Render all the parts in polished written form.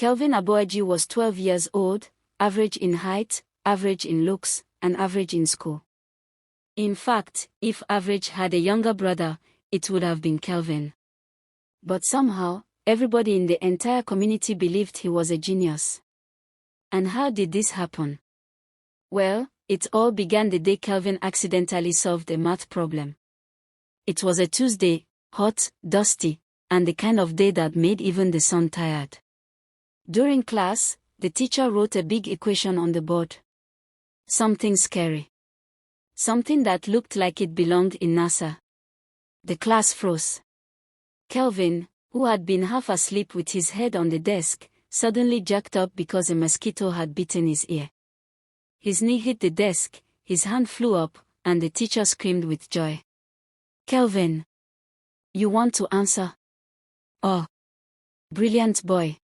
Kelvin Aboaji was 12 years old, average in height, average in looks, and average in school. In fact, if average had a younger brother, it would have been Kelvin. But somehow, everybody in the entire community believed he was a genius. And how did this happen? Well, it all began the day Kelvin accidentally solved a math problem. It was a Tuesday, hot, dusty, and the kind of day that made even the sun tired. During class, the teacher wrote a big equation on the board. Something scary. Something that looked like it belonged in NASA. The class froze. Kelvin, who had been half asleep with his head on the desk, suddenly jerked up because a mosquito had bitten his ear. His knee hit the desk, his hand flew up, and the teacher screamed with joy. "Kelvin! You want to answer? Oh! Brilliant boy!"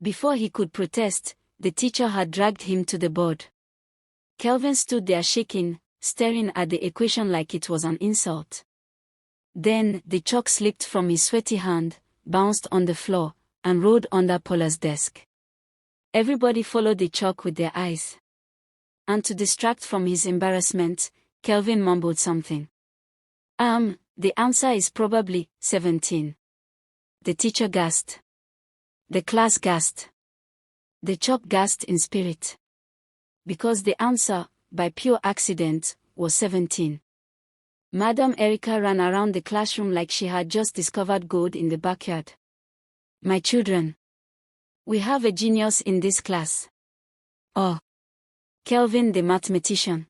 Before he could protest, the teacher had dragged him to the board. Kelvin stood there shaking, staring at the equation like it was an insult. Then, the chalk slipped from his sweaty hand, bounced on the floor, and rolled under Paula's desk. Everybody followed the chalk with their eyes. And to distract from his embarrassment, Kelvin mumbled something. The answer is probably 17. The teacher gasped. The class gasped. The chalk gasped in spirit. Because the answer, by pure accident, was 17. Madam Erica ran around the classroom like she had just discovered gold in the backyard. "My children. We have a genius in this class." Oh! Kelvin the mathematician.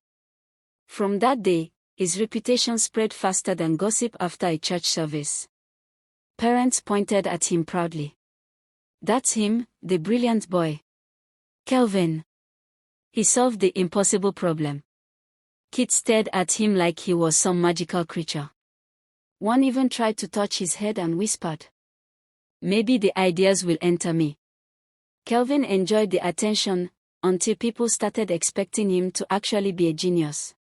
From that day, his reputation spread faster than gossip after a church service. Parents pointed at him proudly. "That's him, the brilliant boy. Kelvin. He solved the impossible problem." Kids stared at him like he was some magical creature. One even tried to touch his head and whispered, "Maybe the ideas will enter me." Kelvin enjoyed the attention, until people started expecting him to actually be a genius.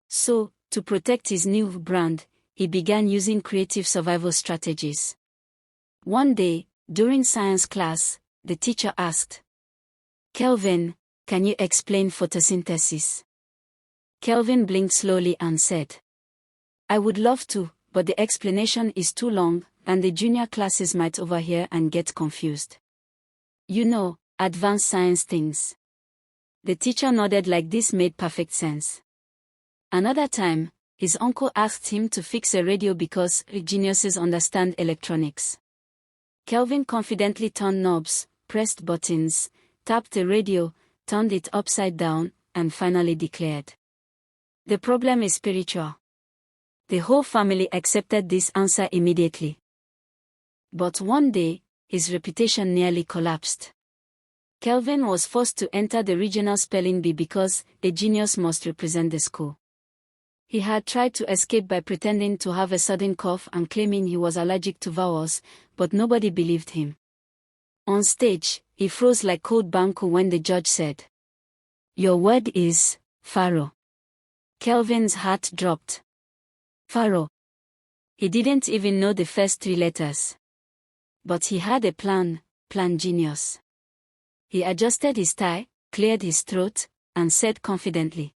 So, to protect his new brand, he began using creative survival strategies. One day, during science class, the teacher asked, "Kelvin, can you explain photosynthesis?" Kelvin blinked slowly and said, "I would love to, but the explanation is too long, and the junior classes might overhear and get confused. You know, advanced science things." The teacher nodded like this made perfect sense. Another time, his uncle asked him to fix a radio because geniuses understand electronics. Kelvin confidently turned knobs, pressed buttons, tapped the radio, turned it upside down, and finally declared, "The problem is spiritual." The whole family accepted this answer immediately. But one day, his reputation nearly collapsed. Kelvin was forced to enter the regional spelling bee because a genius must represent the school. He had tried to escape by pretending to have a sudden cough and claiming he was allergic to vowels, but nobody believed him. On stage, he froze like cold banku when the judge said, "Your word is Pharaoh." Kelvin's heart dropped. Pharaoh. He didn't even know the first 3 letters. But he had a plan genius. He adjusted his tie, cleared his throat, and said confidently,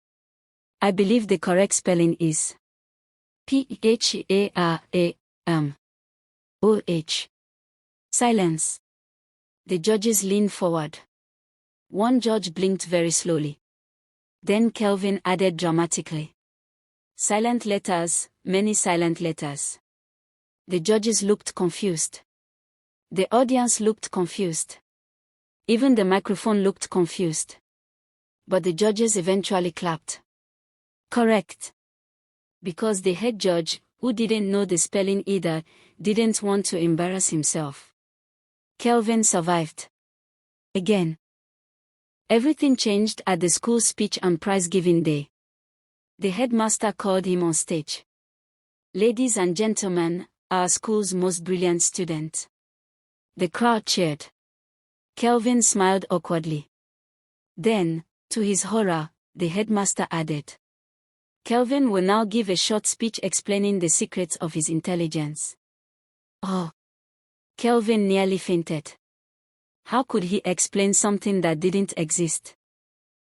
"I believe the correct spelling is P-H-A-R-A-M-O-H. Silence. The judges leaned forward. One judge blinked very slowly. Then Kelvin added dramatically, "Silent letters, many silent letters." The judges looked confused. The audience looked confused. Even the microphone looked confused. But the judges eventually clapped. Correct. Because the head judge, who didn't know the spelling either, didn't want to embarrass himself. Kelvin survived. Again. Everything changed at the school speech and prize-giving day. The headmaster called him on stage. "Ladies and gentlemen, our school's most brilliant student." The crowd cheered. Kelvin smiled awkwardly. Then, to his horror, the headmaster added, "Kelvin will now give a short speech explaining the secrets of his intelligence." Oh! Kelvin nearly fainted. How could he explain something that didn't exist?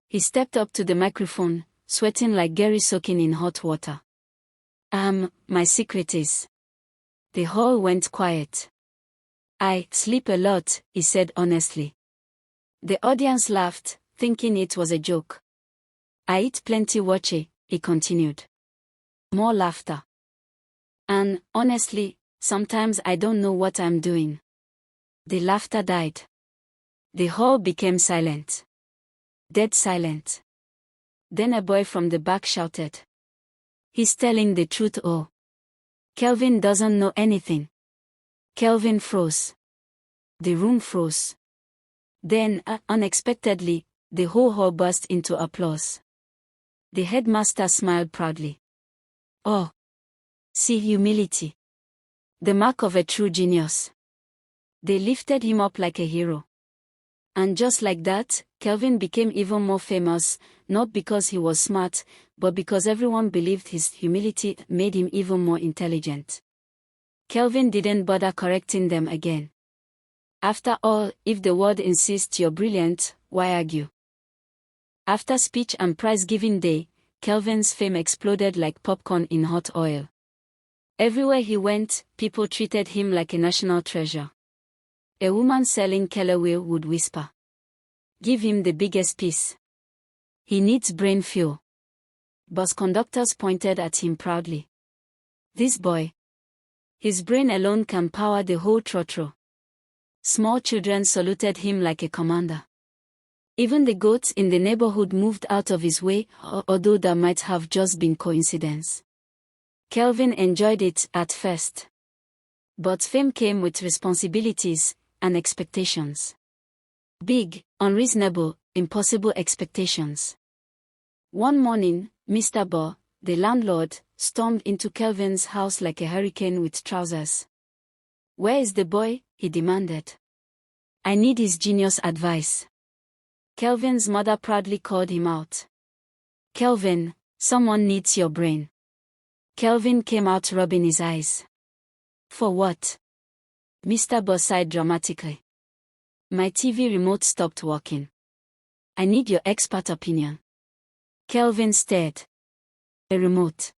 He stepped up to the microphone, sweating like Gary soaking in hot water. My secret is. The hall went quiet. I sleep a lot, he said honestly. The audience laughed, thinking it was a joke. I eat plenty watching, he continued. More laughter. And, honestly, sometimes I don't know what I'm doing. The laughter died. The hall became silent. Dead silent. Then a boy from the back shouted. He's telling the truth. Oh. Kelvin doesn't know anything. Kelvin froze. The room froze. Then, unexpectedly, the whole hall burst into applause. The headmaster smiled proudly. Oh. See humility. The mark of a true genius. They lifted him up like a hero. And just like that, Kelvin became even more famous, not because he was smart, but because everyone believed his humility made him even more intelligent. Kelvin didn't bother correcting them again. After all, if the world insists you're brilliant, why argue? After speech and prize-giving day, Kelvin's fame exploded like popcorn in hot oil. Everywhere he went, people treated him like a national treasure. A woman selling Kellerwheel would whisper. Give him the biggest piece. He needs brain fuel. Bus conductors pointed at him proudly. This boy. His brain alone can power the whole trotro. Small children saluted him like a commander. Even the goats in the neighborhood moved out of his way, although that might have just been coincidence. Kelvin enjoyed it at first. But fame came with responsibilities and expectations. Big, unreasonable, impossible expectations. One morning, Mr. Bo, the landlord, stormed into Kelvin's house like a hurricane with trousers. Where is the boy? He demanded. I need his genius advice. Kelvin's mother proudly called him out. Kelvin, someone needs your brain. Kelvin came out rubbing his eyes. For what? Mr. Bo sighed dramatically. My TV remote stopped working. I need your expert opinion. Kelvin stared. A remote.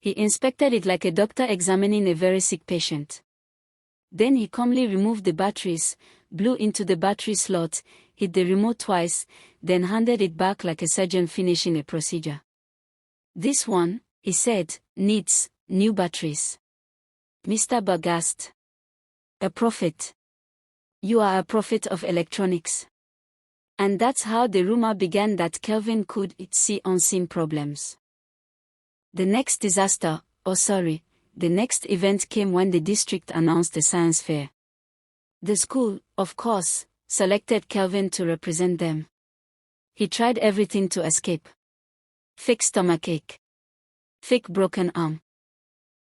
He inspected it like a doctor examining a very sick patient. Then he calmly removed the batteries, blew into the battery slot, hit the remote twice, then handed it back like a surgeon finishing a procedure. This one, he said, needs new batteries. Mr. Bo gasped. A prophet. You are a prophet of electronics. And that's how the rumor began that Kelvin could see unseen problems. The next disaster, the next event came when the district announced a science fair. The school, of course, selected Kelvin to represent them. He tried everything to escape. Fake stomachache. Fake broken arm.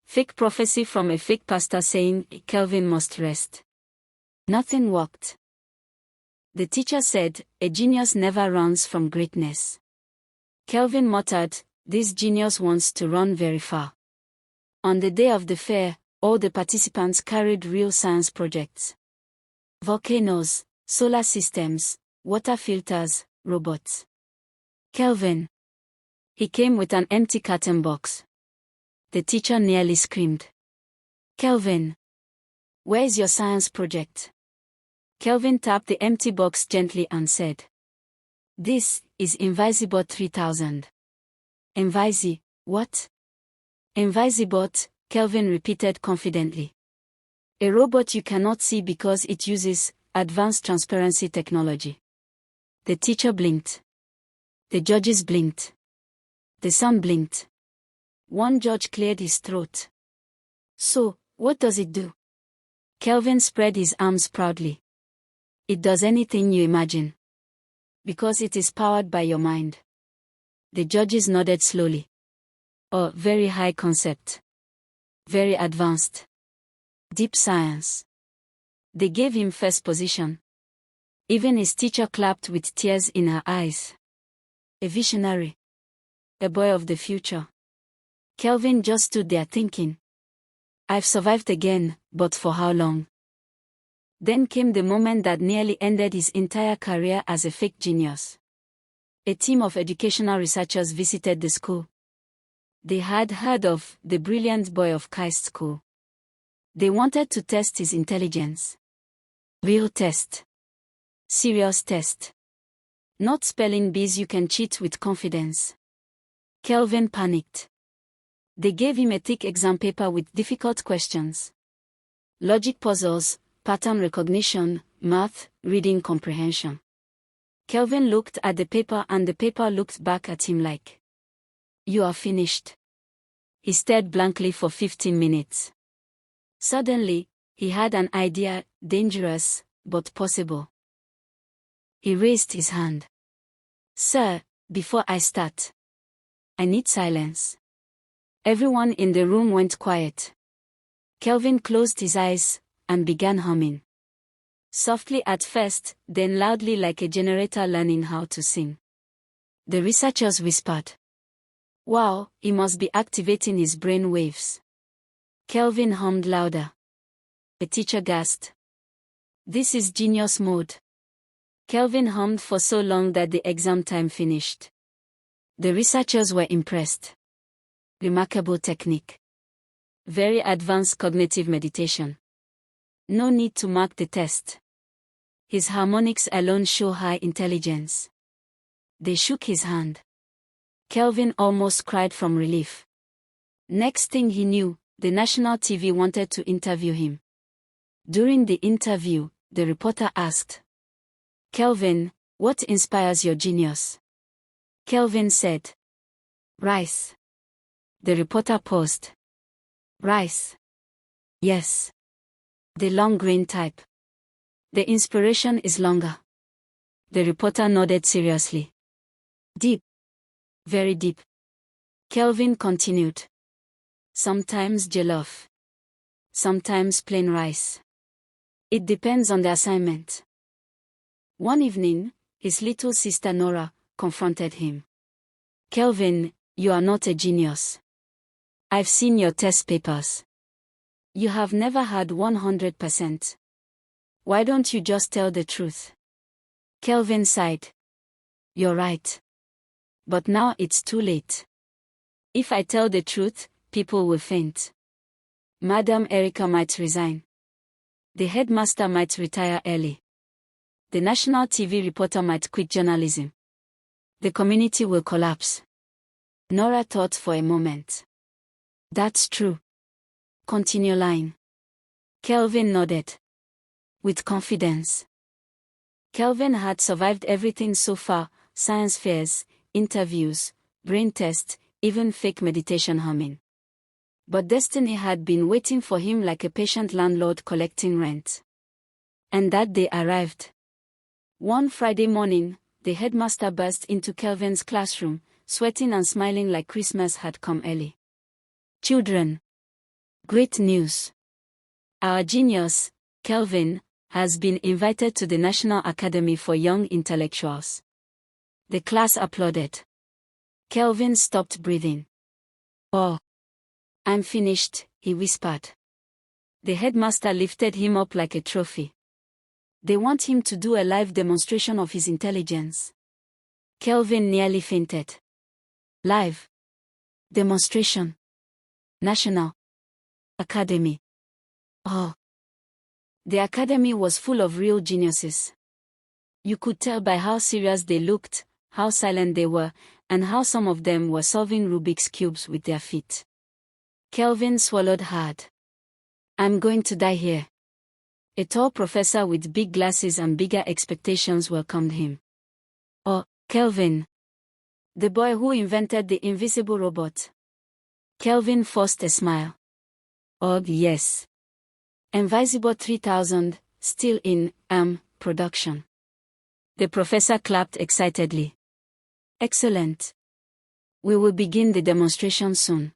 Fake prophecy from a fake pastor saying Kelvin must rest. Nothing worked. The teacher said, a genius never runs from greatness. Kelvin muttered, this genius wants to run very far. On the day of the fair, all the participants carried real science projects. Volcanoes, solar systems, water filters, robots. Kelvin. He came with an empty carton box. The teacher nearly screamed. Kelvin. Where is your science project? Kelvin tapped the empty box gently and said. This is Invisibot 3000. What? Invisibot, Kelvin repeated confidently. A robot you cannot see because it uses advanced transparency technology. The teacher blinked. The judges blinked. The sun blinked. One judge cleared his throat. So, what does it do? Kelvin spread his arms proudly. It does anything you imagine. Because it is powered by your mind. The judges nodded slowly. Oh, very high concept. Very advanced. Deep science. They gave him first position. Even his teacher clapped with tears in her eyes. A visionary. A boy of the future. Kelvin just stood there thinking. I've survived again, but for how long? Then came the moment that nearly ended his entire career as a fake genius. A team of educational researchers visited the school. They had heard of the brilliant boy of Kai's school. They wanted to test his intelligence. Real test. Serious test. Not spelling bees you can cheat with confidence. Kelvin panicked. They gave him a thick exam paper with difficult questions. Logic puzzles, pattern recognition, math, reading comprehension. Kelvin looked at the paper and the paper looked back at him like, "You are finished." He stared blankly for 15 minutes. Suddenly, he had an idea, dangerous, but possible. He raised his hand. "Sir, before I start, I need silence." Everyone in the room went quiet. Kelvin closed his eyes and began humming. Softly at first, then loudly like a generator learning how to sing. The researchers whispered, "Wow, he must be activating his brain waves." Kelvin hummed louder. The teacher gasped, "This is genius mode." Kelvin hummed for so long that the exam time finished. The researchers were impressed. Remarkable technique. Very advanced cognitive meditation. No need to mark the test. His harmonics alone show high intelligence. They shook his hand. Kelvin almost cried from relief. Next thing he knew, the national TV wanted to interview him. During the interview, the reporter asked, "Kelvin, what inspires your genius?" Kelvin said, "Rice." The reporter paused. "Rice?" "Yes. The long grain type. The inspiration is longer." The reporter nodded seriously. "Deep. Very deep." Kelvin continued. "Sometimes jollof. Sometimes plain rice. It depends on the assignment." One evening, his little sister Nora confronted him. "Kelvin, you are not a genius. I've seen your test papers. You have never had 100%. Why don't you just tell the truth?" Kelvin sighed. "You're right. But now it's too late. If I tell the truth, people will faint. Madam Erica might resign. The headmaster might retire early. The national TV reporter might quit journalism. The community will collapse." Nora thought for a moment. "That's true. Continue lying." Kelvin nodded. With confidence. Kelvin had survived everything so far: science fairs, interviews, brain tests, even fake meditation humming. But destiny had been waiting for him like a patient landlord collecting rent. And that day arrived. One Friday morning, the headmaster burst into Kelvin's classroom, sweating and smiling like Christmas had come early. "Children, great news. Our genius, Kelvin, has been invited to the National Academy for Young Intellectuals." The class applauded. Kelvin stopped breathing. "Oh, I'm finished," he whispered. The headmaster lifted him up like a trophy. "They want him to do a live demonstration of his intelligence." Kelvin nearly fainted. Live demonstration. National Academy. Oh. The academy was full of real geniuses. You could tell by how serious they looked, how silent they were, and how some of them were solving Rubik's cubes with their feet. Kelvin swallowed hard. "I'm going to die here." A tall professor with big glasses and bigger expectations welcomed him. "Oh, Kelvin. The boy who invented the invisible robot." Kelvin forced a smile. "Oh, yes. Invisible 3000, still in, production." The professor clapped excitedly. "Excellent. We will begin the demonstration soon.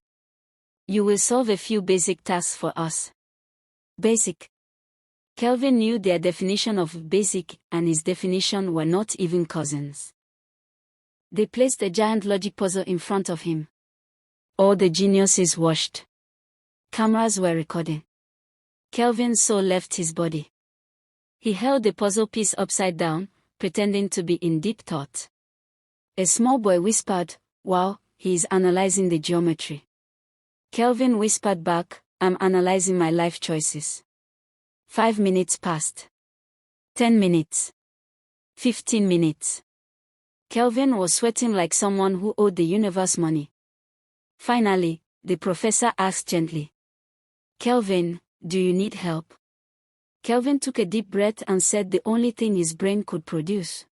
You will solve a few basic tasks for us." Basic. Kelvin knew their definition of basic, and his definition were not even cousins. They placed a giant logic puzzle in front of him. All the geniuses watched. Cameras were recording. Kelvin's soul left his body. He held the puzzle piece upside down, pretending to be in deep thought. A small boy whispered, "Wow, he is analyzing the geometry." Kelvin whispered back, "I'm analyzing my life choices." 5 minutes passed. 10 minutes. 15 minutes. Kelvin was sweating like someone who owed the universe money. Finally, the professor asked gently, "Kelvin, do you need help?" Kelvin took a deep breath and said the only thing his brain could produce.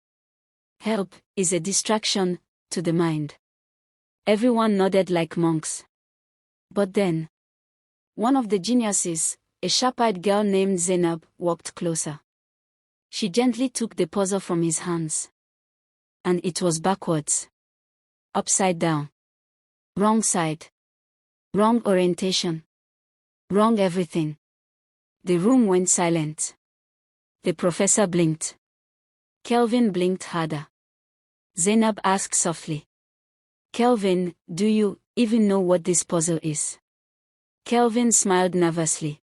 "Help is a distraction to the mind." Everyone nodded like monks. But then, one of the geniuses, a sharp-eyed girl named Zainab, walked closer. She gently took the puzzle from his hands. And it was backwards. Upside down. Wrong side. Wrong orientation. Wrong everything. The room went silent. The professor blinked. Kelvin blinked harder. Zainab asked softly, "Kelvin, do you even know what this puzzle is?" Kelvin smiled nervously.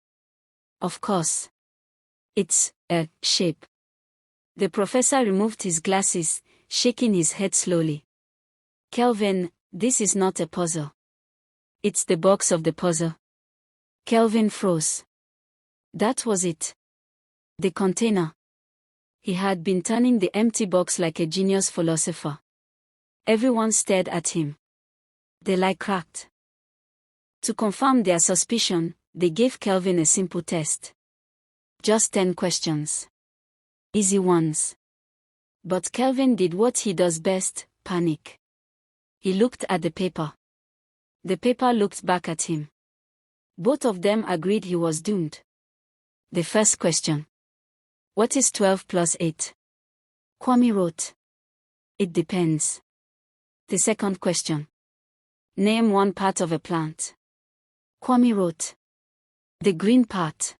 "Of course. It's a shape." The professor removed his glasses, shaking his head slowly. "Kelvin, this is not a puzzle. It's the box of the puzzle." Kelvin froze. That was it. The container. He had been turning the empty box like a genius philosopher. Everyone stared at him. The lie cracked. To confirm their suspicion, they gave Kelvin a simple test. Just 10 questions. Easy ones. But Kelvin did what he does best, panic. He looked at the paper. The paper looked back at him. Both of them agreed he was doomed. The first question. What is 12 plus 8? Kwame wrote. It depends. The second question. Name one part of a plant. Kwame wrote. The green part.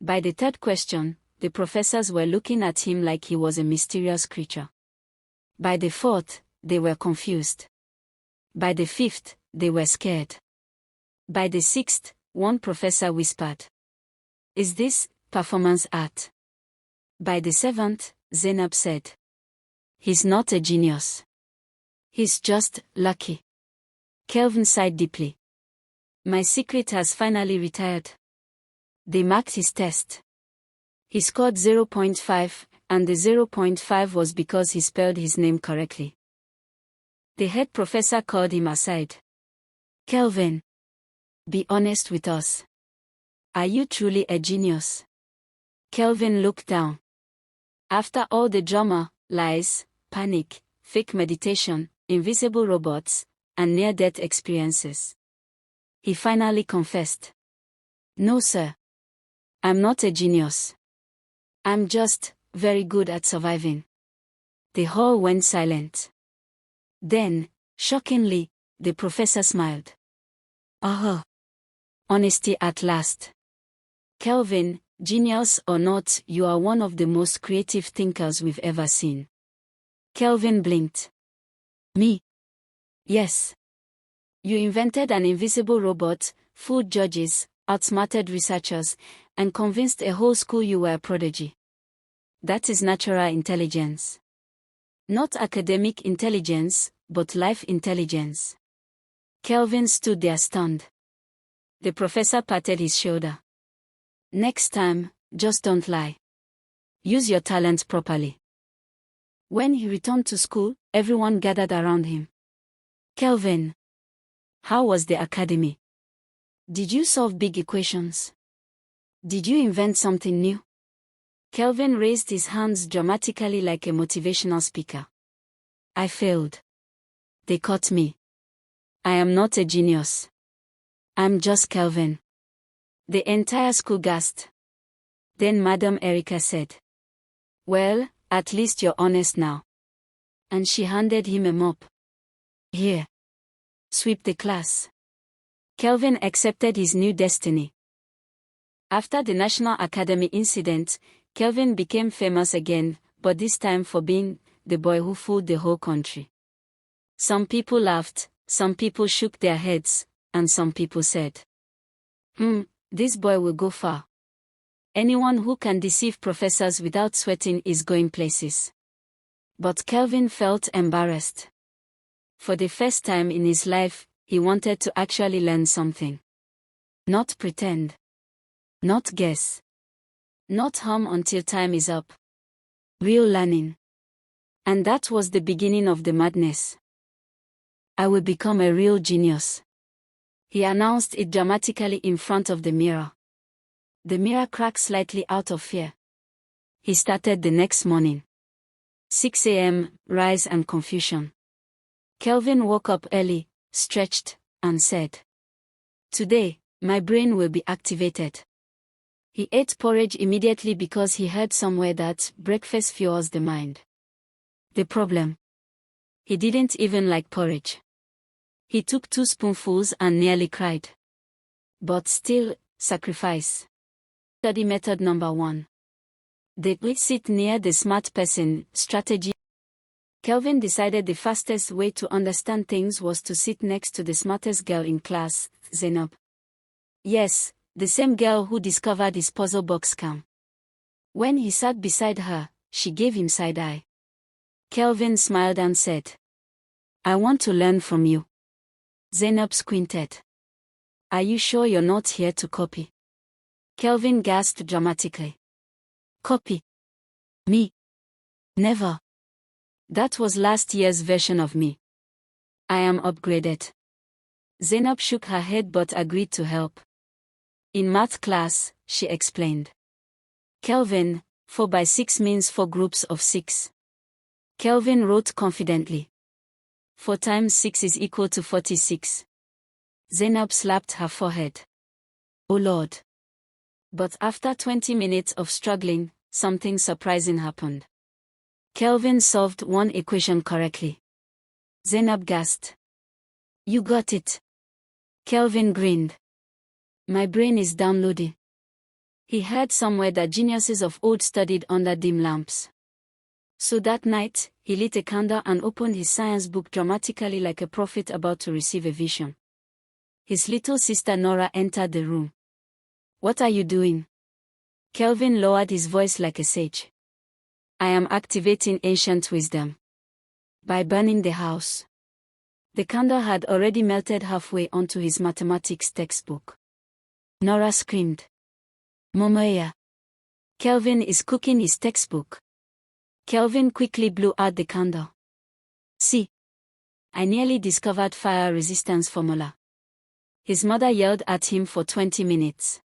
By the third question, the professors were looking at him like he was a mysterious creature. By the fourth, they were confused. By the fifth, they were scared. By the sixth, one professor whispered, "Is this performance art?" By the seventh, Zainab said, "He's not a genius. He's just lucky." Kelvin sighed deeply. My secret has finally retired. They marked his test. He scored 0.5, and the 0.5 was because he spelled his name correctly. The head professor called him aside. Kelvin, be honest with us. Are you truly a genius? Kelvin looked down. After all the drama, lies, panic, fake meditation, invisible robots, and near-death experiences, he finally confessed. No, sir. I'm not a genius. I'm just very good at surviving. The hall went silent. Then, shockingly, the professor smiled. Aha! Honesty at last. Kelvin, genius or not, you are one of the most creative thinkers we've ever seen. Kelvin blinked. Me? Yes. You invented an invisible robot, fooled judges, outsmarted researchers, and convinced a whole school you were a prodigy. That is natural intelligence. Not academic intelligence, but life intelligence. Kelvin stood there stunned. The professor patted his shoulder. Next time, just don't lie. Use your talent properly. When he returned to school, everyone gathered around him. Kelvin, how was the academy? Did you solve big equations? Did you invent something new? Kelvin raised his hands dramatically like a motivational speaker. I failed. They caught me. I am not a genius. I'm just Kelvin. The entire school gasped. Then Madam Erica said, well, at least you're honest now. And she handed him a mop. Here. Sweep the class. Kelvin accepted his new destiny. After the National Academy incident, Kelvin became famous again, but this time for being the boy who fooled the whole country. Some people laughed, some people shook their heads, and some people said, this boy will go far. Anyone who can deceive professors without sweating is going places. But Kelvin felt embarrassed. For the first time in his life, he wanted to actually learn something. Not pretend. Not guess. Not hum until time is up. Real learning. And that was the beginning of the madness. I will become a real genius. He announced it dramatically in front of the mirror. The mirror cracked slightly out of fear. He started the next morning. 6 a.m., rise and confusion. Kelvin woke up early, stretched, and said, "Today, my brain will be activated." He ate porridge immediately because he heard somewhere that breakfast fuels the mind. The problem? He didn't even like porridge. He took 2 spoonfuls and nearly cried. But still, sacrifice. Study method number 1. Sit near the smart person strategy. Kelvin decided the fastest way to understand things was to sit next to the smartest girl in class, Zainab. Yes, the same girl who discovered his puzzle box scam. When he sat beside her, she gave him side eye. Kelvin smiled and said, "I want to learn from you." Zainab squinted. "Are you sure you're not here to copy?" Kelvin gasped dramatically. "Copy? Me? Never. That was last year's version of me. I am upgraded." Zainab shook her head but agreed to help. In math class, she explained. "Kelvin, 4 by 6 means 4 groups of 6. Kelvin wrote confidently. 4 times 6 is equal to 46. Zainab slapped her forehead. "Oh Lord." But after 20 minutes of struggling, something surprising happened. Kelvin solved one equation correctly. Zainab gasped. "You got it." Kelvin grinned. "My brain is downloading." He heard somewhere that geniuses of old studied under dim lamps. So that night, he lit a candle and opened his science book dramatically like a prophet about to receive a vision. His little sister Nora entered the room. "What are you doing?" Kelvin lowered his voice like a sage. "I am activating ancient wisdom. By burning the house." The candle had already melted halfway onto his mathematics textbook. Nora screamed. "Momoya. Kelvin is cooking his textbook." Kelvin quickly blew out the candle. "See. I nearly discovered fire resistance formula." His mother yelled at him for 20 minutes.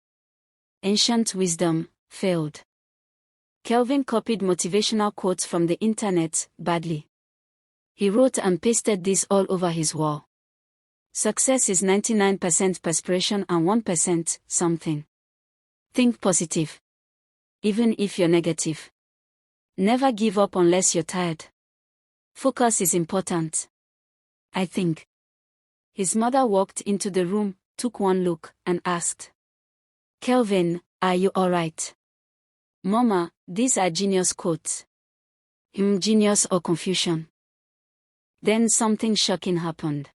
Ancient wisdom failed. Kelvin copied motivational quotes from the internet badly. He wrote and pasted this all over his wall. Success is 99% perspiration and 1% something. Think positive. Even if you're negative. Never give up unless you're tired. Focus is important. I think. His mother walked into the room, took one look, and asked, "Kelvin, are you alright?" "Mama, these are genius quotes." Genius or confusion? Then something shocking happened.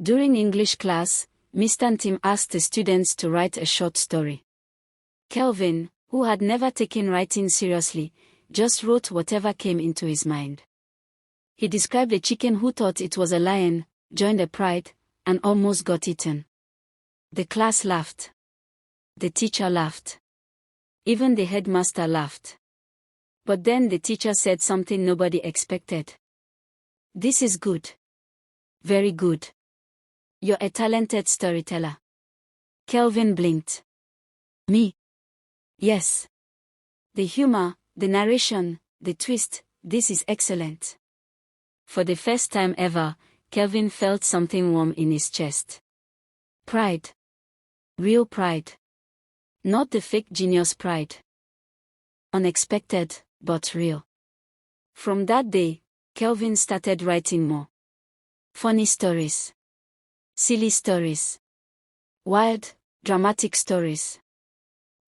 During English class, Mr. Tim asked the students to write a short story. Kelvin, who had never taken writing seriously, just wrote whatever came into his mind. He described a chicken who thought it was a lion, joined a pride, and almost got eaten. The class laughed. The teacher laughed. Even the headmaster laughed. But then the teacher said something nobody expected. "This is good. Very good. You're a talented storyteller." Kelvin blinked. "Me? Yes. The humor, the narration, the twist, this is excellent." For the first time ever, Kelvin felt something warm in his chest. Pride. Real pride. Not the fake genius pride. Unexpected, but real. From that day, Kelvin started writing more. Funny stories. Silly stories. Wild, dramatic stories.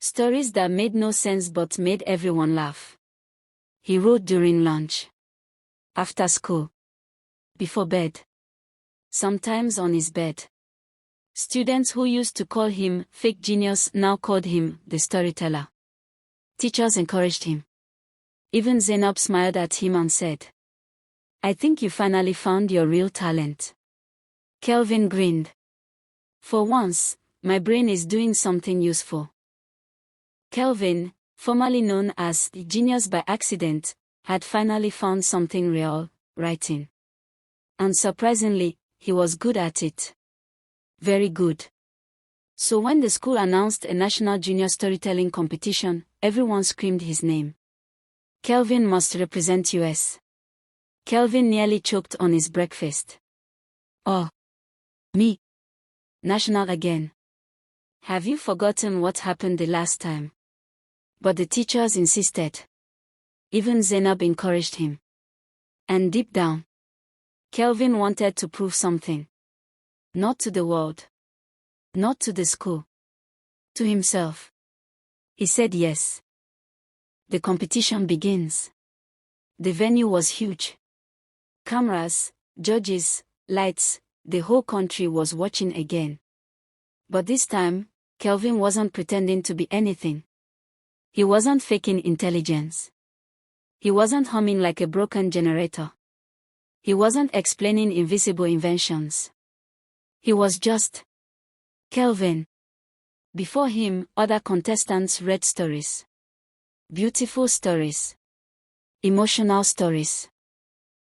Stories that made no sense but made everyone laugh. He wrote during lunch. After school. Before bed. Sometimes on his bed. Students who used to call him fake genius now called him the storyteller. Teachers encouraged him. Even Zainab smiled at him and said, "I think you finally found your real talent." Kelvin grinned. "For once, my brain is doing something useful." Kelvin, formerly known as the genius by accident, had finally found something real: writing. And surprisingly, he was good at it. Very good. So when the school announced a national junior storytelling competition, everyone screamed his name. Kelvin must represent US. Kelvin nearly choked on his breakfast. "Oh. Me. National again. Have you forgotten what happened the last time?" But the teachers insisted. Even Zainab encouraged him. And deep down, Kelvin wanted to prove something. Not to the world. Not to the school. To himself. He said yes. The competition begins. The venue was huge. Cameras, judges, lights, the whole country was watching again. But this time, Kelvin wasn't pretending to be anything. He wasn't faking intelligence. He wasn't humming like a broken generator. He wasn't explaining invisible inventions. He was just Kelvin. Before him, other contestants read stories. Beautiful stories. Emotional stories.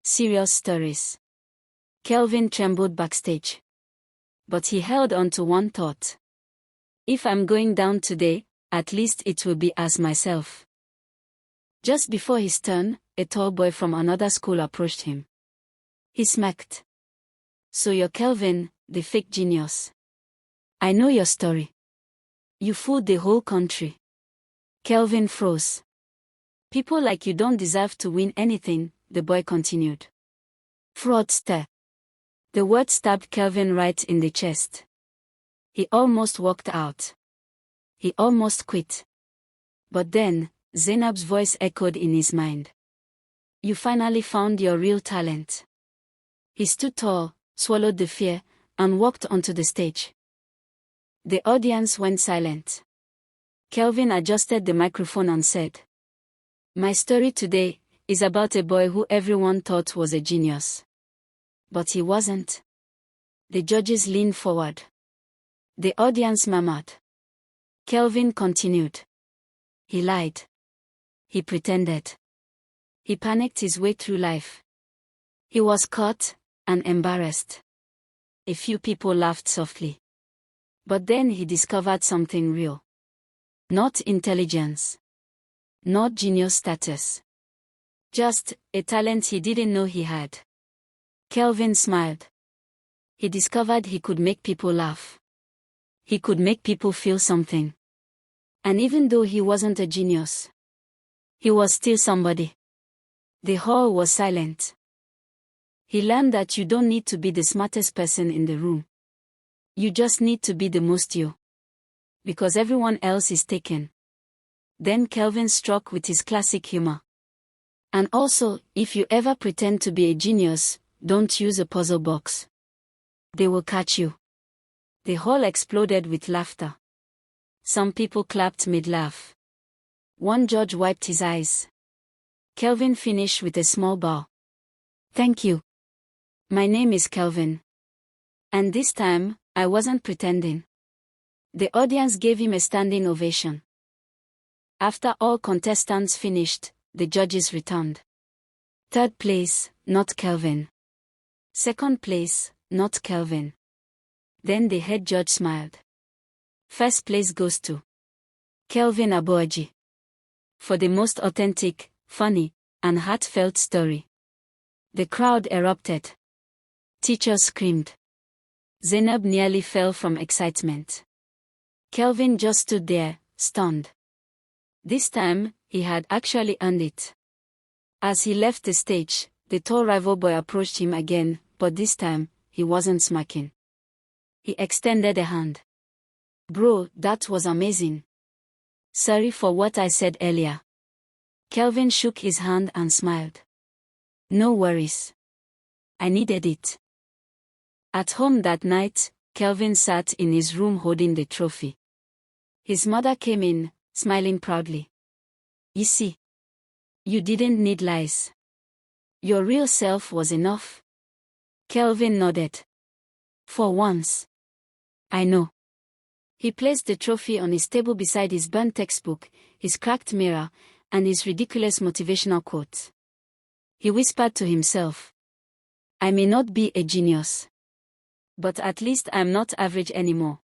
Serious stories. Kelvin trembled backstage. But he held on to one thought. If I'm going down today, at least it will be as myself. Just before his turn, a tall boy from another school approached him. He smirked. "So you're Kelvin, the fake genius. I know your story. You fooled the whole country." Kelvin froze. "People like you don't deserve to win anything," the boy continued. Fraudster. The word stabbed Kelvin right in the chest. He almost walked out. He almost quit. But then, Zainab's voice echoed in his mind. "You finally found your real talent." He stood tall, swallowed the fear, and walked onto the stage. The audience went silent. Kelvin adjusted the microphone and said, "My story today is about a boy who everyone thought was a genius. But he wasn't." The judges leaned forward. The audience murmured. Kelvin continued. He lied. He pretended. He panicked his way through life. He was caught and embarrassed. A few people laughed softly. But then he discovered something real. Not intelligence. Not genius status. Just a talent he didn't know he had. Kelvin smiled. He discovered he could make people laugh. He could make people feel something. And even though he wasn't a genius, he was still somebody. The hall was silent. He learned that you don't need to be the smartest person in the room. You just need to be the most you. Because everyone else is taken. Then Kelvin struck with his classic humor. And also, if you ever pretend to be a genius, don't use a puzzle box. They will catch you. The hall exploded with laughter. Some people clapped mid-laugh. One judge wiped his eyes. Kelvin finished with a small bow. Thank you. My name is Kelvin. And this time, I wasn't pretending. The audience gave him a standing ovation. After all contestants finished, the judges returned. Third place, not Kelvin. Second place, not Kelvin. Then the head judge smiled. First place goes to Kelvin Aboaji. For the most authentic, funny, and heartfelt story. The crowd erupted. Teachers screamed. Zainab nearly fell from excitement. Kelvin just stood there, stunned. This time, he had actually earned it. As he left the stage, the tall rival boy approached him again, but this time, he wasn't smirking. He extended a hand. Bro, that was amazing. Sorry for what I said earlier. Kelvin shook his hand and smiled. No worries. I needed it. At home that night, Kelvin sat in his room holding the trophy. His mother came in, smiling proudly. You see, you didn't need lies. Your real self was enough. Kelvin nodded. For once. I know. He placed the trophy on his table beside his burned textbook, his cracked mirror, and his ridiculous motivational quote. He whispered to himself. I may not be a genius. But at least I'm not average anymore.